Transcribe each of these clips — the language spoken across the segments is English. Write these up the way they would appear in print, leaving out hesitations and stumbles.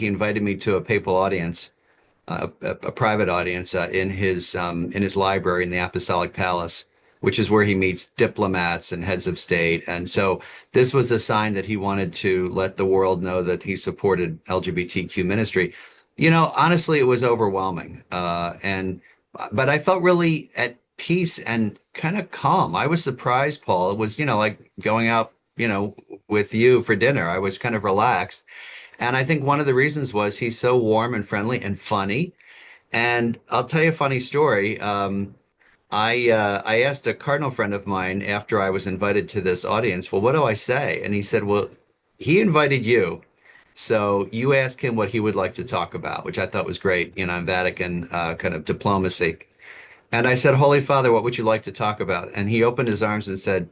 he invited me to a papal audience, a private audience in his library in the Apostolic Palace, which is where he meets diplomats and heads of state. And so this was a sign that he wanted to let the world know that he supported LGBTQ ministry. Honestly, it was overwhelming. But I felt really at peace and kind of calm. I was surprised, Paul. It was, like going out, with you for dinner. I was kind of relaxed. And I think one of the reasons was he's so warm and friendly and funny. And I'll tell you a funny story. I asked a cardinal friend of mine after I was invited to this audience, well, what do I say? And he said, well, he invited you. So you ask him what he would like to talk about, which I thought was great, in Vatican kind of diplomacy. And I said, Holy Father, what would you like to talk about? And he opened his arms and said,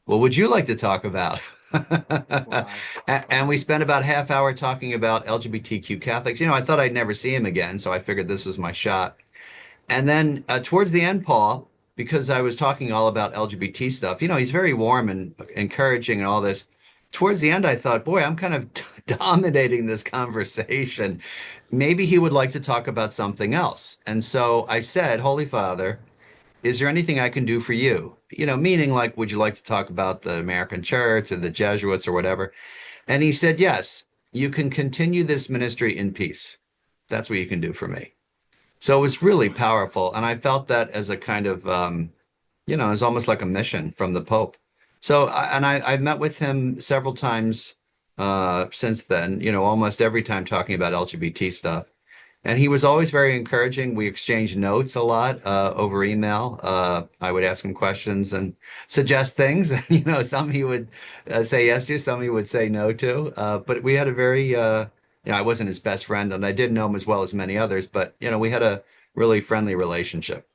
what would you like to talk about? Wow. And we spent about half hour talking about LGBTQ Catholics. I thought I'd never see him again, so I figured this was my shot. And then towards the end, Paul, because I was talking all about LGBT stuff, he's very warm and encouraging and all this. Towards the end, I thought, boy, I'm kind of dominating this conversation. Maybe he would like to talk about something else. And so I said, Holy Father, is there anything I can do for you? Meaning like, would you like to talk about the American Church or the Jesuits or whatever? And he said, yes, you can continue this ministry in peace. That's what you can do for me. So it was really powerful. And I felt that as a kind of, it's almost like a mission from the Pope. So, I've met with him several times since then, almost every time talking about LGBT stuff. And he was always very encouraging. We exchanged notes a lot over email. I would ask him questions and suggest things. Some he would say yes to, some he would say no to. But we had a very, I wasn't his best friend and I didn't know him as well as many others, but, we had a really friendly relationship.